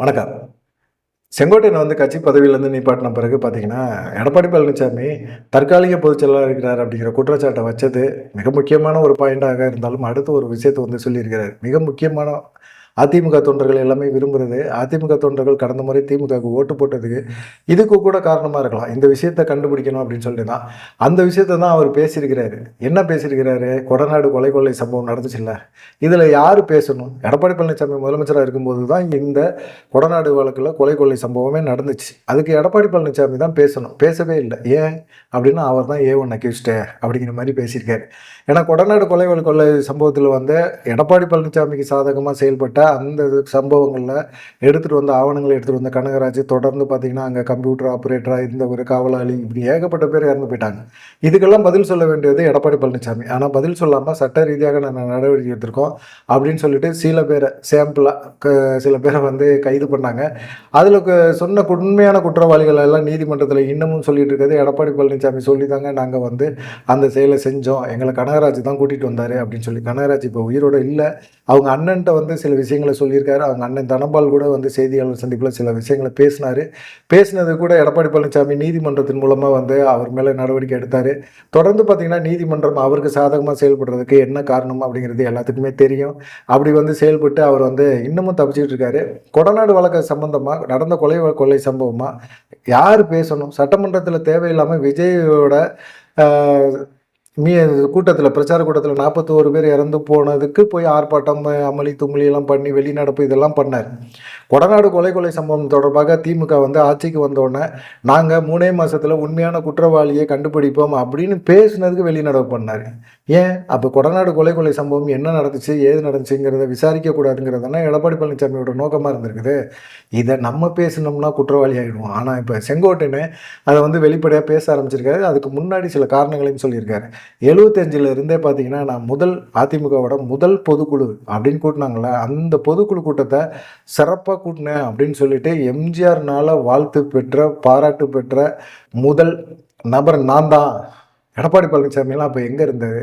வணக்கம். செங்கோட்டையன் கட்சி பதவியிலேருந்து நிப்பாட்டின பிறகு பார்த்தீங்கன்னா, எடப்பாடி பழனிசாமி தற்காலிக பொதுச் செயலாளரா இருக்கிறார் அப்படிங்கிற குற்றச்சாட்ட வச்சது மிக முக்கியமான ஒரு பாயிண்டாக இருந்தாலும், அடுத்து ஒரு விஷயத்த சொல்லியிருக்கிறார். மிக முக்கியமான அதிமுக தொண்டர்கள் எல்லாமே விரும்புறது, அதிமுக தொண்டர்கள் கடந்த முறை திமுகவுக்கு ஓட்டு போட்டதுக்கு இதுக்கு கூட காரணமா இருக்கலாம். இந்த விஷயத்த கண்டுபிடிக்கணும் அப்படின்னு சொல்லிட்டு தான், அந்த விஷயத்த தான் அவர் பேசியிருக்கிறாரு. என்ன பேசியிருக்கிறாரு? கொடநாடு கொலை சம்பவம் நடந்துச்சுல்ல, இதில் யார் பேசணும்? எடப்பாடி பழனிசாமி முதலமைச்சராக இருக்கும்போது தான் இந்த கொடநாடு வழக்கில் கொலை சம்பவமே நடந்துச்சு. அதுக்கு எடப்பாடி பழனிசாமி தான் பேசணும். பேசவே இல்லை. ஏன் அப்படின்னா, அவர் தான் A1 அக்யூஸ்டு அப்படிங்கிற மாதிரி பேசியிருக்காரு. ஏன்னா கொடநாடு கொலை சம்பவத்தில் எடப்பாடி பழனிசாமிக்கு சாதகமாக செயல்பட்ட அந்த சம்பவங்களில் எடுத்துகிட்டு வந்த ஆவணங்களை எடுத்துகிட்டு வந்த கனகராஜ் தொடர்ந்து பார்த்தீங்கன்னா, அங்கே கம்ப்யூட்டர் ஆப்ரேட்டராக இருந்த ஒரு காவலாளி, இப்படி ஏகப்பட்ட பேர் இறந்து போயிட்டாங்க. இதுக்கெல்லாம் பதில் சொல்ல வேண்டியது எடப்பாடி பழனிசாமி. ஆனால் பதில் சொல்லாமல் சட்ட ரீதியாக நாங்கள் நடவடிக்கை எடுத்திருக்கோம் அப்படின்னு சொல்லிட்டு சில பேரை சாம்பிளாக சில பேரை கைது பண்ணாங்க. அதில் சொன்ன உண்மையான குற்றவாளிகள் எல்லாம் நீதிமன்றத்தில் இன்னமும் சொல்லிட்டு இருக்கிறது எடப்பாடி பழனிசாமி சொல்லி தாங்க நாங்கள் அந்த செயலை செஞ்சோம், எங்களை கனகராஜ் தான் கூட்டிகிட்டு வந்தார் அப்படின்னு சொல்லி. கனகராஜ் இப்போ உயிரோடு இல்லை. அவங்க அண்ணன்ட்ட சில விஷயங்களை சொல்லியிருக்காரு. அவங்க அண்ணன் தனபால் கூட செய்தியாளர் சந்திப்பில் சில விஷயங்களை பேசினது கூட எடப்பாடி பழனிசாமி நீதிமன்றத்தின் மூலமாக அவர் மேலே நடவடிக்கை எடுத்தார். தொடர்ந்து பார்த்திங்கன்னா நீதிமன்றம் அவருக்கு சாதகமாக செயல்படுறதுக்கு என்ன காரணம் அப்படிங்கிறது எல்லாத்துக்குமே தெரியும். அப்படி செயல்பட்டு அவர் இன்னமும் தப்பிச்சுட்டு இருக்காரு. கொடநாடு வழக்கு சம்பந்தமாக நடந்த கொலை சம்பவமாக யார் பேசணும்? சட்டமன்றத்தில் தேவையில்லாமல் விஜயோட கூட்டத்தில், பிரச்சார கூட்டத்தில் 41 பேர் இறந்து போனதுக்கு போய் ஆர்ப்பாட்டம், அமளி தும்மலி எல்லாம் பண்ணி வெளிநடப்பு இதெல்லாம் பண்ணார். கொடநாடு கொலை சம்பவம் தொடர்பாக திமுக ஆட்சிக்கு வந்தோடனே நாங்கள் 3 மாதத்தில் உண்மையான குற்றவாளியை கண்டுபிடிப்போம் அப்படின்னு பேசுனதுக்கு வெளிநடப்பு பண்ணார். ஏன்? அப்போ கொடநாடு கொலை சம்பவம் என்ன நடந்துச்சு, ஏது நடந்துச்சுங்கிறத விசாரிக்கக்கூடாதுங்கிறது தானே எடப்பாடி பழனிசாமியோட நோக்கமாக இருந்திருக்குது. இதை நம்ம பேசணும்னா குற்றவாளி ஆகிடுவோம். ஆனால் இப்போ செங்கோட்டையனே அதை வெளிப்படையாக பேச ஆரம்பிச்சிருக்காரு. அதுக்கு முன்னாடி சில காரணங்களையும் சொல்லியிருக்காரு. 75 இருந்தே பார்த்தீங்கன்னா, நான் அதிமுகவோட முதல் பொதுக்குழு அப்படின்னு கூட்டினாங்களே, அந்த பொதுக்குழு கூட்டத்தை சிறப்பாக கூட்டினேன் அப்படின்னு சொல்லிட்டு எம்ஜிஆர்னால வாழ்த்து பெற்ற, பாராட்டு பெற்ற முதல் நபர் நான் தான். எடப்பாடி பழனிசாமிலாம் அப்போ எங்கே இருந்தார்?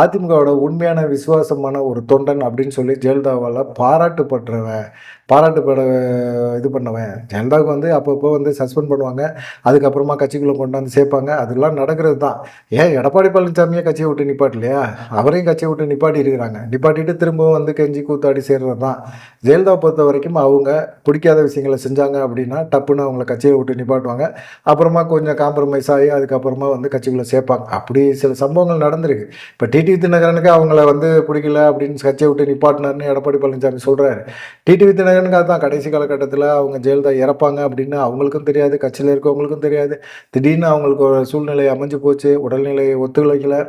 அதிமுகவோட உண்மையான விசுவாசமான ஒரு தொண்டன் அப்படின்னு சொல்லி ஜெயலலிதாவால் பாராட்டுப்பட இது பண்ணவன். ஜெயலலிதாவுக்கு அப்பப்போ சஸ்பெண்ட் பண்ணுவாங்க, அதுக்கப்புறமா கட்சிக்குள்ளே கொண்டாந்து சேர்ப்பாங்க. அதெல்லாம் நடக்கிறது தான். ஏன் எடப்பாடி பழனிசாமியை கட்சியை விட்டு நிப்பாட்டலையா? அவரையும் கட்சியை விட்டு நிப்பாட்டி இருக்கிறாங்க. நிப்பாட்டிட்டு திரும்பவும் கெஞ்சி கூத்தாடி சேர்றது தான். ஜெயலலிதாவை பொறுத்த வரைக்கும் அவங்க பிடிக்காத விஷயங்களை செஞ்சாங்க அப்படின்னா டப்புன்னு அவங்கள கட்சியை விட்டு நிப்பாட்டுவாங்க. அப்புறமா கொஞ்சம் காம்ப்ரமைஸ் ஆகி அதுக்கப்புறமா கட்சிக்குள்ளே சேர்ப்பாங்க. அப்படி சில சம்பவங்கள் நடந்திருக்கு. இப்போ டிடிவி தினகரனுக்கு அவங்கள பிடிக்கல அப்படின்னு கட்சியை விட்டு நிப்பாட்டினார்னு எடப்பாடி பழனிசாமி சொல்கிறாரு. டிடிவி தினகரனுக்கு அதுதான் கடைசி காலகட்டத்தில் அவங்க ஜெயலலிதா இறப்பாங்க அப்படின்னு அவங்களுக்கும் தெரியாது, கட்சியில் இருக்கவங்களுக்கும் தெரியாது. திடீர்னு அவங்களுக்கு ஒரு சூழ்நிலை அமைஞ்சு போச்சு, உடல்நிலையை ஒத்துழைக்கலை.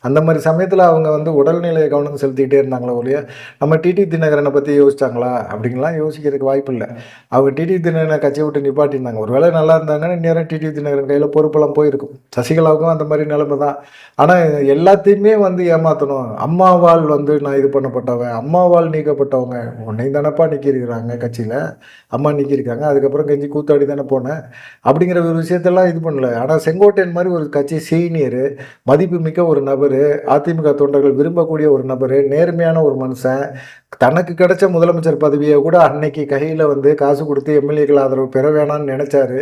அந்த மாதிரி சமயத்தில் அவங்க உடல்நிலையை கவனம் செலுத்திக்கிட்டே இருந்தாங்களோ ஒழிய நம்ம டிடிவி தினகரனை பற்றி யோசிச்சாங்களா அப்படிங்கலாம் யோசிக்கிறதுக்கு வாய்ப்பு இல்லை. அவங்க டிடிவி தினகரனை கட்சியை விட்டு நிப்பாட்டியிருந்தாங்க. ஒரு வேளை நல்லா இருந்தாங்கன்னா நேரம் டிடிவி தினகரன் கையில் பொறுப்பெல்லாம் போயிருக்கும். சசிகலாவுக்கும் அந்த மாதிரி நிலைமை தான். ஆனால் எல்லாத்தையுமே ஏமாற்றணும். அம்மாவால் நான் இது பண்ணப்பட்டவன், அம்மாவால் நீக்கப்பட்டவங்க, உன்னை தானப்பா நீக்கியிருக்கிறாங்க கட்சியில், அம்மா நீக்கியிருக்காங்க, அதுக்கப்புறம் கெஞ்சி கூத்தாடி தானே போனேன் அப்படிங்கிற ஒரு விஷயத்தெல்லாம் இது பண்ணல. ஆனால் செங்கோட்டையன் மாதிரி ஒரு கட்சி சீனியரு, மதிப்பு மிக்க ஒரு நபர், அதிமுக தொண்டர்கள் விரும்பக்கூடிய ஒரு நபர், நேர்மையான ஒரு மனுஷன், தனக்கு கிடைச்ச முதலமைச்சர் பதவியை கூட அன்னைக்கு கையில் காசு கொடுத்து எம்எல்ஏக்கள் ஆதரவு பெற வேணான்னு நினைச்சாரு.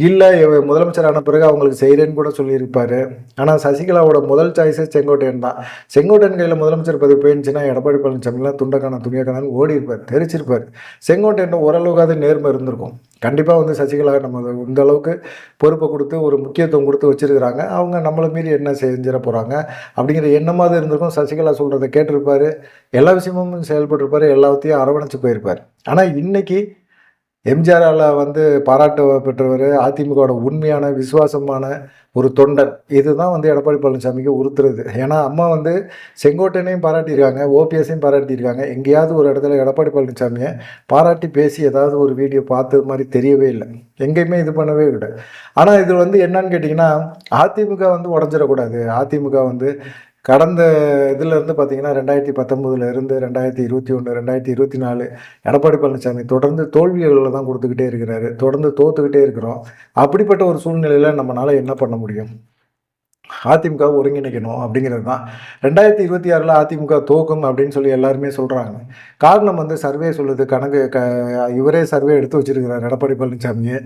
இல்லை முதலமைச்சர் ஆன பிறகு அவங்களுக்கு செய்கிறேன்னு கூட சொல்லியிருப்பாரு. ஆனால் சசிகலாவோட முதல் சாய்ஸே செங்கோட்டையன் தான். செங்கோட்டையன் கையில் முதலமைச்சர் பதவி போயிருந்துச்சுன்னா எடப்பாடி பழனிசாமிலாம் துண்டக்கான துணியக்கானு ஓடி இருப்பார், தெரிச்சிருப்பார். செங்கோட்டையன் ஓரளவுக்காவது நேர்மை இருந்திருக்கும். கண்டிப்பாக சசிகலா நம்ம இந்த அளவுக்கு பொறுப்பை கொடுத்து ஒரு முக்கியத்துவம் கொடுத்து வச்சுருக்கிறாங்க, அவங்க நம்மளை மீறி என்ன செஞ்சிட போகிறாங்க அப்படிங்கிற எண்ணமாக இருந்திருக்கும். சசிகலா சொல்கிறத கேட்டிருப்பார், எல்லா விஷயமும் செயல்பட்டிருப்பார், எல்லாத்தையும் அரவணைச்சு போயிருப்பார். ஆனால் இன்னைக்கு எம்ஜிஆரால் பாராட்டு பெற்றவர், அதிமுகவோட உண்மையான விசுவாசமான ஒரு தொண்டன், இதுதான் எடப்பாடி பழனிசாமிக்கு உறுத்துறது. ஏன்னா அம்மா செங்கோட்டையனையும் பாராட்டியிருக்காங்க, ஓபிஎஸையும் பாராட்டியிருக்காங்க. எங்கேயாவது ஒரு இடத்துல எடப்பாடி பழனிசாமியை பாராட்டி பேசி ஏதாவது ஒரு வீடியோ பார்த்தது மாதிரி தெரியவே இல்லை, எங்கேயுமே இது பண்ணவே இல்லை. ஆனால் இது என்னன்னு கேட்டிங்கன்னா, அதிமுக உடஞ்சிடக்கூடாது. அதிமுக கடந்த இதிலேருந்து பார்த்தீங்கன்னா 2019 2021 2024 எடப்பாடி பழனிசாமி தொடர்ந்து தோல்விகளில் தான் கொடுத்துக்கிட்டே இருக்கிறாரு, தொடர்ந்து தோத்துக்கிட்டே இருக்கிறோம். அப்படிப்பட்ட ஒரு சூழ்நிலையில் நம்மளால் என்ன பண்ண முடியும்? அதிமுக ஒருங்கிணைக்கணும் அப்படிங்கிறது தான். 2026ல் அதிமுக தோக்கும் அப்படின்னு சொல்லி எல்லாருமே சொல்றாங்க. காரணம் வந்து சர்வே சொல்லுது. இவரே சர்வே எடுத்து வச்சிருக்கிறார் எடப்பாடி பழனிசாமி.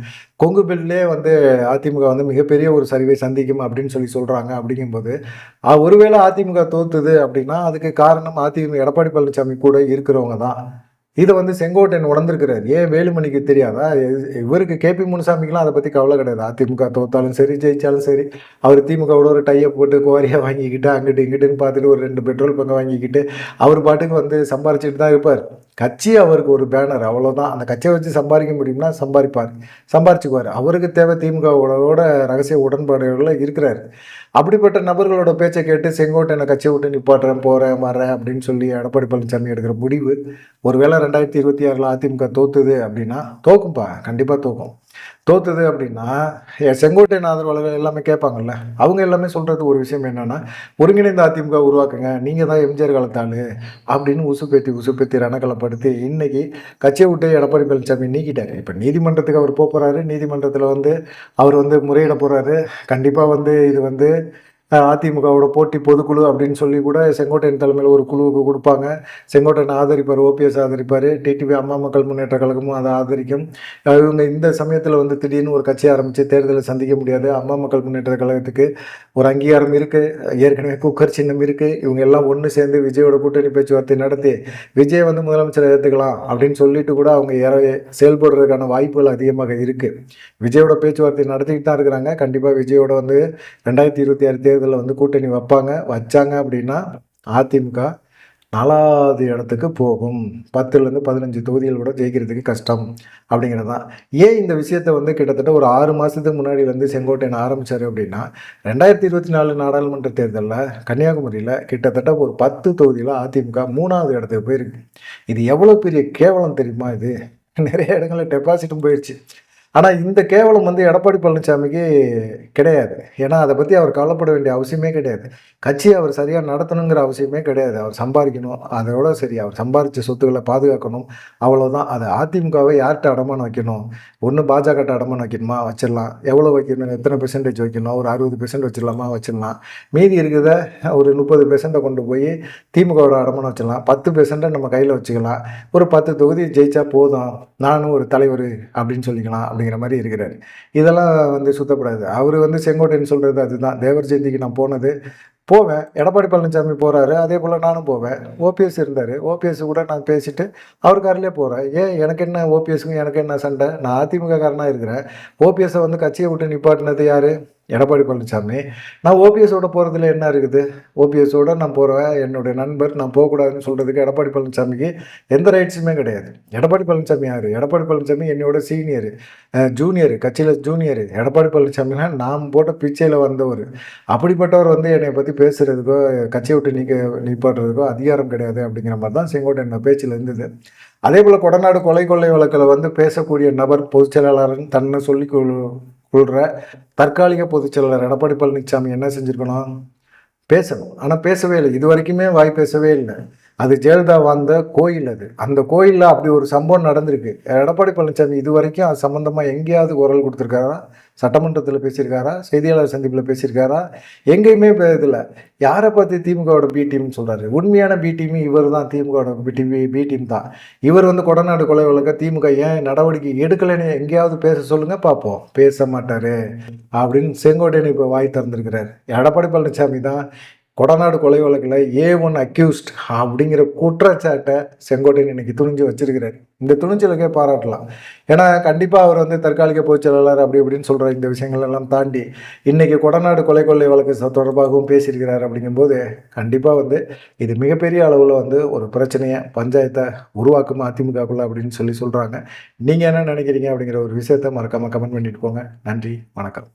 கொங்கு பெல்ட்லயே வந்து அதிமுக வந்து மிகப்பெரிய ஒரு சரிவை சந்திக்கும் அப்படின்னு சொல்லி சொல்றாங்க. அப்படிங்கும்போது ஒருவேளை அதிமுக தோத்துது அப்படின்னா அதுக்கு காரணம் எடப்பாடி பழனிசாமி கூட இருக்கிறவங்க தான். இதை வந்து செங்கோட்டையன் உணர்ந்திருக்கிறார். ஏன் வேலுமணிக்கு தெரியாதா? இவருக்கு கேபி முனுசாமிக்கெல்லாம் அதை பற்றி கவலை கிடையாது. அதிமுக தோத்தாலும் சரி, ஜெயிச்சாலும் சரி, அவர் திமுகவோட ஒரு டையப் போட்டு கோரியாக வாங்கிக்கிட்டு அங்கிட்டு இங்கிட்டுன்னு பார்த்துட்டு ஒரு 2 பெட்ரோல் பங்கு வாங்கிக்கிட்டு அவர் பாட்டுக்கு வந்து சம்பாரிச்சுட்டு தான் இருப்பார். கட்சி அவருக்கு ஒரு பேனர், அவ்வளோதான். அந்த கட்சியை வச்சு சம்பாதிக்க முடியும்னா சம்பாரிச்சுக்குவார். அவருக்கு தேவை திமுகவோட ரகசிய உடன்பாடுகளில் இருக்கிறார். அப்படிப்பட்ட நபர்களோட பேச்சை கேட்டு செங்கோட்டையனை கட்சியை விட்டு நிப்பாட்டுறேன், போகிறேன், வரேன் அப்படின்னு சொல்லி எடப்பாடி பழனிசாமி எடுக்கிற முடிவு, ஒருவேளை 2026ல் அதிமுக தோத்துது அப்படின்னா, தோக்கும்பா, கண்டிப்பாக தோக்கும். தோத்துது அப்படின்னா செங்கோட்டையன் ஆதரவாளர்கள் எல்லாமே கேட்பாங்கல்ல, அவங்க எல்லாமே சொல்கிறது ஒரு விஷயம் என்னென்னா, ஒருங்கிணைந்த அதிமுக உருவாக்குங்க, நீங்கள் தான் எம்ஜிஆர் காலத்தாள் அப்படின்னு உசுப்பேத்தி ரணக்கலப்படுத்தி இன்னைக்கு கட்சியை விட்டு எடப்பாடி பழனிசாமி நீக்கிட்டார். இப்போ நீதிமன்றத்துக்கு அவர் போகிறாரு. நீதிமன்றத்தில் வந்து அவர் வந்து முறையிட போகிறாரு. கண்டிப்பாக வந்து இது வந்து அதிமுகவோட போட்டி பொதுக்குழு அப்படின்னு சொல்லி கூட செங்கோட்டையன் தலைமையில் ஒரு குழுவுக்கு கொடுப்பாங்க. செங்கோட்டையன் ஆதரிப்பார், ஓபிஎஸ் ஆதரிப்பார், டிடிவி அம்மா மக்கள் முன்னேற்ற கழகமும் அதை ஆதரிக்கும். இவங்க இந்த சமயத்தில் வந்து திடீர்னு ஒரு கட்சி ஆரம்பித்து தேர்தலை சந்திக்க முடியாது. அம்மா மக்கள் முன்னேற்ற கழகத்துக்கு ஒரு அங்கீகாரம் இருக்குது, ஏற்கனவே குக்கர் சின்னம் இருக்குது. இவங்க எல்லாம் ஒன்று சேர்ந்து விஜயோட கூட்டணி பேச்சுவார்த்தை நடத்தி விஜய் வந்து முதலமைச்சரை ஏற்றுக்கலாம் அப்படின்னு சொல்லிட்டு கூட அவங்க செயல்படுறதுக்கான வாய்ப்புகள் அதிகமாக இருக்குது. விஜயோட பேச்சுவார்த்தை நடத்திக்கிட்டு தான் இருக்கிறாங்க. கண்டிப்பாக விஜயோட வந்து 2026 தேர்தலில் வந்து கூட்டணி வச்சாங்க அப்படின்னா அதிமுக 4வது இடத்துக்கு போகும். 10லேருந்து 15 தொகுதிகள் கூட ஜெயிக்கிறதுக்கு கஷ்டம் அப்படிங்கிறது தான். ஏன் இந்த விஷயத்தை வந்து கிட்டத்தட்ட ஒரு 6 மாதத்துக்கு முன்னாடி வந்து செங்கோட்டையன் ஆரம்பித்தார் அப்படின்னா, 2024 நாடாளுமன்ற தேர்தலில் கன்னியாகுமரியில் கிட்டத்தட்ட ஒரு 10 தொகுதியில் அதிமுக 3வது இடத்துக்கு போயிருக்கு. இது எவ்வளோ பெரிய கேவலம் தெரியுமா? இது நிறைய இடங்களில் டெபாசிட்டும் போயிடுச்சு. ஆனால் இந்த கேவலம் வந்து எடப்பாடி பழனிசாமிக்கு கிடையாது. ஏன்னா அதை பற்றி அவர் கவலைப்பட வேண்டிய அவசியமே கிடையாது. கட்சியை அவர் சரியாக நடத்தணுங்கிற அவசியமே கிடையாது. அவர் சம்பாதிக்கணும், அதோட சரி, அவர் சம்பாதிச்ச சொத்துக்களை பாதுகாக்கணும், அவ்வளோதான். அது அதிமுகவை யார்கிட்ட அடமானம் வைக்கணும்? ஒன்று பாஜகட்ட அடமானம் வைக்கணுமா, வச்சிடலாம். எவ்வளோ வைக்கணும், எத்தனை பெர்சன்டேஜ் வைக்கணும்? ஒரு 60% வச்சிடலாமா, வச்சிடலாம். மீதி இருக்கிறத ஒரு 30% கொண்டு போய் திமுகவோட அடமானம் வச்சிடலாம். 10% நம்ம கையில் வச்சுக்கலாம். ஒரு 10 தொகுதி ஜெயிச்சா போதும், நானும் ஒரு தலைவர் அப்படின்னு சொல்லிக்கலாம் அப்படிங்கிற மாதிரி இருக்கிறார். இதெல்லாம் வந்து சுத்தப்படாது. அவர் வந்து செங்கோட்டையன் சொல்கிறது அதுதான். தேவர் ஜெயந்திக்கு நான் போவேன். எடப்பாடி பழனிசாமி போகிறாரு, அதே போல் நானும் போவேன். ஓபிஎஸ் இருந்தார், ஓபிஎஸ் கூட நான் பேசிவிட்டு அவர் காரிலே போகிறேன். ஏன் எனக்கு என்ன, ஓபிஎஸ்க்கும் எனக்கு என்ன சண்டை? நான் அதிமுக காரனாக இருக்கிறேன். ஓபிஎஸ்ஸை வந்து கட்சியை விட்டு நிப்பாட்டினது யார்? எடப்பாடி பழனிசாமி. நான் ஓபிஎஸோட போகிறதுல என்ன இருக்குது? ஓபிஎஸோட நான் போகிறேன், என்னுடைய நண்பர், நான் போகக்கூடாதுன்னு சொல்கிறதுக்கு எடப்பாடி பழனிசாமிக்கு எந்த ரைட்ஸுமே கிடையாது. எடப்பாடி பழனிசாமி யார்? எடப்பாடி பழனிசாமி என்னோட சீனியரு, ஜூனியரு, கட்சியில் ஜூனியரு. எடப்பாடி பழனிசாமினா நான் போட்ட பிச்சையில் வந்தவர். அப்படிப்பட்டவர் வந்து என்னை பற்றி பேசுகிறதுக்கோ கட்சியை விட்டு நிப்பாட்டுறதுக்கோ அதிகாரம் கிடையாது அப்படிங்கிற மாதிரி தான் செங்கோட்டையன் பேச்சில் இருந்தது. அதே போல் கொடநாடு கொள்ளை வழக்கில் வந்து பேசக்கூடிய நபர் பொதுச் செயலாளர்னு தன்னை சொல்கிற தற்காலிக பொதுச் செயலாளர் எடப்பாடி பழனிசாமி என்ன செஞ்சுருக்கணும்? பேசணும். ஆனால் பேசவே இல்லை. இது வரைக்குமே வாய் பேசவே இல்லை. அது ஜெயலலிதா வாழ்ந்த கோயில். அந்த கோயிலில் அப்படி ஒரு சம்பவம் நடந்திருக்கு. எடப்பாடி பழனிசாமி இது வரைக்கும் அது சம்மந்தமாக எங்கேயாவது குரல் கொடுத்துருக்காரா? சட்டமன்றத்தில் பேசியிருக்காரா? செய்தியாளர் சந்திப்பில் பேசியிருக்காரா? எங்கேயுமே இதில் யாரை பார்த்து திமுகவோட பி டீம்னு சொல்கிறாரு? உண்மையான பி டீம் இவர் தான். திமுகவோட பி டீம் தான். இவர் வந்து கொடநாடு கொலை வழக்க திமுக ஏன் நடவடிக்கை எடுக்கலைன்னு எங்கேயாவது பேச சொல்லுங்கள் பார்ப்போம். பேச மாட்டார் அப்படின்னு செங்கோட்டையன் இப்போ வாய் திறந்துருக்கிறார். எடப்பாடி பழனிசாமி தான் கொடநாடு கொலை வழக்கில் A1 அக்யூஸ்ட் அப்படிங்கிற குற்றச்சாட்டை செங்கோட்டையன் இன்னைக்கு துணிஞ்சு வச்சிருக்கிறார். இந்த துணிச்சலுக்கே பாராட்டலாம். ஏன்னா கண்டிப்பாக அவர் வந்து தற்காலிக பொதுச் செயலாளர் அப்படி இப்படின்னு சொல்கிற இந்த விஷயங்கள் எல்லாம் தாண்டி இன்றைக்கி கொடநாடு கொள்ளை வழக்கு தொடர்பாகவும் பேசியிருக்கிறார். அப்படிங்கும்போது கண்டிப்பாக வந்து இது மிகப்பெரிய அளவில் வந்து ஒரு பிரச்சனையை பஞ்சாயத்தை உருவாக்கும் அதிமுகக்குள்ள அப்படின்னு சொல்கிறாங்க. நீங்கள் என்ன நினைக்கிறீங்க அப்படிங்கிற ஒரு விஷயத்தை மறக்காமல் கமெண்ட் பண்ணிட்டு போங்க. நன்றி, வணக்கம்.